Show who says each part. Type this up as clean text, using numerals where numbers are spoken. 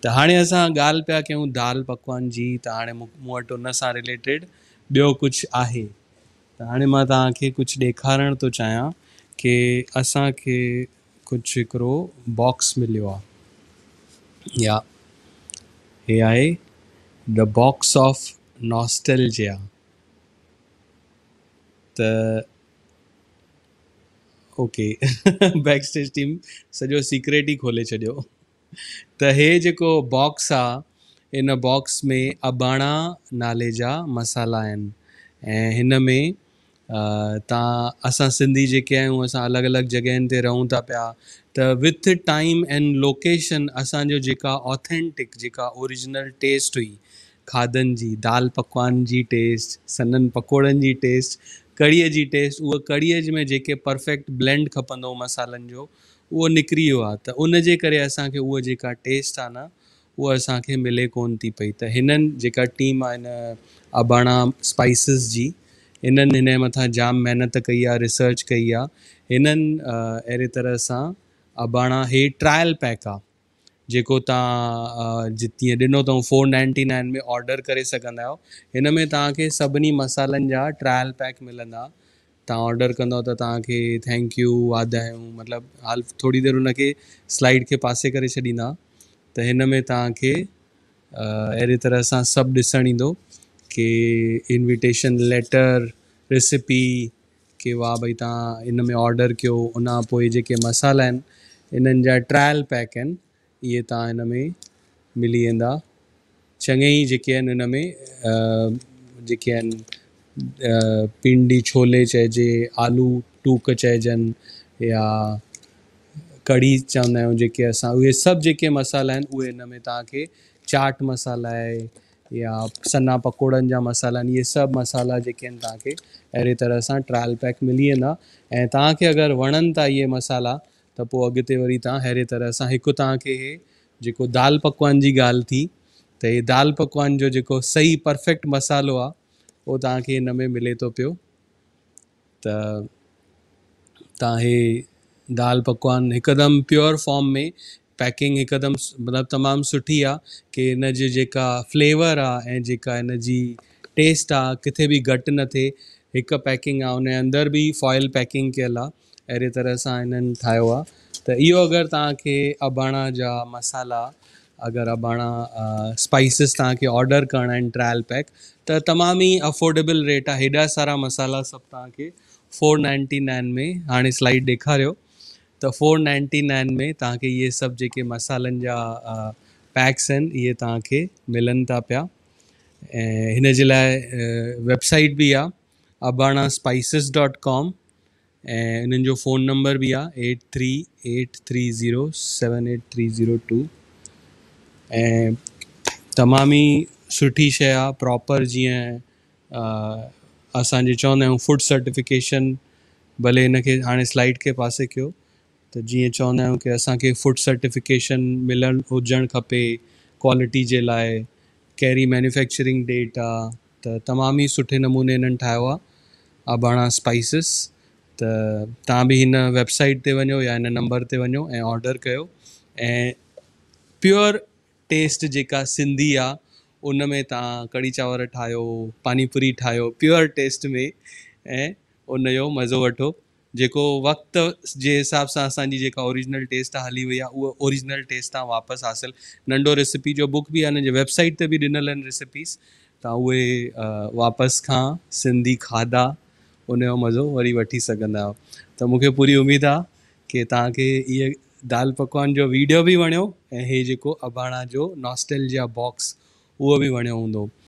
Speaker 1: त हाणे असां ॻाल्हि पिया कयूं दाल पकवान जी, त हाणे मूं वटि उन सां रिलेटेड ॿियो कुझु आहे। त हाणे मां तव्हांखे कुझु ॾेखारणु थो चाहियां कि असांखे कुझु हिकिड़ो बॉक्स मिलियो आहे, या हे आहे द बॉक्स ऑफ नॉस्टैल्जिया। त ओके बैक स्टेज टीम सॼो सीक्रेट ई खोले छॾियो। त हे जेको बॉक्स आहे, इन बॉक्स में अबाणा नाले जा मसाला आहिनि ऐं हिन में तव्हां असां सिंधी जेके आहियूं असां अलॻि अलॻि जॻहियुनि ते रहूं था पिया, त विथ टाइम एंड लोकेशन असांजो जेका ऑथेंटिक जेका ओरिजिनल टेस्ट हुई खाधनि जी, दाल पकवान जी टेस्ट, सनन पकोड़नि जी टेस्ट, कढ़ीअ जी टेस्ट, उहा कढ़ीअ में जेके परफेक्ट ब्लेंड खपंदो मसालनि जो उहो निकिरी वियो आहे। त उन जे करे असांखे उहा जेका टेस्ट आहे न उहा असांखे मिले कोन थी पई। त हिननि जेका टीम आहे हिन अबाणा स्पाइसिस जी, हिननि हिन जे मथां जाम महिनत कई आहे, रिसर्च कई आहे। हिननि अहिड़े तरह सां अबाणा हे ट्रायल पैक आहे जेको तव्हां जीअं ॾिनो अथऊं 499 में ऑडर करे सघंदा आहियो। हिन में तव्हांखे सभिनी मसालनि जा ट्रायल पैक मिलंदा। तव्हां ऑडर कंदव त तव्हांखे थैंक यू, वाधायूं, मतिलबु हाल थोरी देरि हुनखे स्लाइड खे पासे करे छॾींदा। त हिन में तव्हांखे अहिड़े तरह सां सभु ॾिसणु ईंदो कि इन्विटेशन लेटर, रेसिपी, कि वाह भई तव्हां इन में ऑडर कयो, उन खां पोइ जेके मसाला आहिनि इन्हनि जा ट्रायल पैक आहिनि, इहे तव्हां हिन में मिली वेंदा। चङे ई जेके आहिनि हिन में जेके आहिनि पिंडी छोले चइजे, आलू टूक चइजनि, या कढ़ी चवंदा आहियूं जेके असां, उहे सभु जेके मसाला आहिनि उहे हिन में तव्हांखे, चाट मसाला आहे या सन्ना पकोड़नि जा मसाला आहिनि, इहे सभु मसाला जेके आहिनि तव्हांखे अहिड़े तरह सां ट्रायल पैक मिली वेंदा। ऐं तव्हांखे अगरि वणनि था इहे मसाला त पोइ अॻिते वरी तव्हां अहिड़े तरह सां हिकु तव्हांखे हे जेको दाल पकवान जी ॻाल्हि थी, त हे दाल पकवान जो जेको सही परफेक्ट मसालो आहे उहो तव्हांखे हिन में मिले थो पियो। त तव्हां हे दाल पकवान हिकदमि प्योर फॉर्म में, पैकिंग हिकदमि मतिलबु तमामु सुठी आहे कि हिन जी जेका फ्लेवर आहे ऐं जेका हिन जी टेस्ट आहे किथे बि घटि न थिए। हिकु पैकिंग आहे, उन जे अंदरि बि फॉइल पैकिंग कयल आहे, अहिड़े तरह सां हिननि ठाहियो आहे। त इहो अगरि तव्हांखे अबाणा जा मसाला, अगरि अबाणा स्पाइसिस तव्हांखे ऑडर करणा आहिनि ट्रायल पैक, त तमामु ई अफोर्डेबल रेट आहे। हेॾा सारा मसाला सभु तव्हांखे 499 में, हाणे स्लाइड ॾेखारियो, त 499 में तव्हांखे इहे सभु जेके मसालनि जा पैक्स आहिनि इहे तव्हांखे मिलनि था पिया। ऐं हिन जे लाइ वेबसाइट बि आहे abanaspices.com, ऐं इन्हनि जो फ़ोन नंबर बि आहे 8383078302। ऐं तमामु ई सुठी शइ आहे, प्रॉपर जीअं असांजे चवंदा आहियूं फूड सर्टिफिकेशन, भले हिनखे हाणे स्लाइड खे पासे कयो, त जीअं चवंदा आहियूं कि असांखे फूड सर्टिफिकेशन मिलणु हुजणु खपे क्वालिटी जे लाइ, कहिड़ी मैन्युफैक्चरिंग डेट आहे, त तमामु ई सुठे नमूने हिननि ठाहियो आहे अबाणा स्पाइसिस। त तव्हां बि हिन वेबसाइट ते वञो या हिन नंबर ते वञो ऐं ऑडर कयो, ऐं प्योर टेस्ट जेका सिंधी आहे उन में तव्हां कढ़ी चांवर ठाहियो, पानीपुरी ठाहियो प्योर टेस्ट में, ऐं उन जो मज़ो वठो। जेको वक़्त जे हिसाब सां असांजी जेका ओरिजिनल टेस्ट आहे हली वई आहे, उहा ओरिजिनल टेस्ट तव्हां वापसि हासिलु, नंढो रेसिपी जो बुक बि आहे हिन जे वेबसाइट ते बि ॾिनल आहिनि रेसिपीस, तव्हां उहे वापसि खां सिंधी खाधा उन जो मज़ो वरी वठी सघंदा आहियो। त मूंखे पूरी उमेदु आहे कि तव्हांखे इहे दाल पकवान जो वीडियो बि वणियो ऐं हे जेको अबाणा जो नॉस्टैल्जिया बॉक्स उहो बि वणियो हूंदो।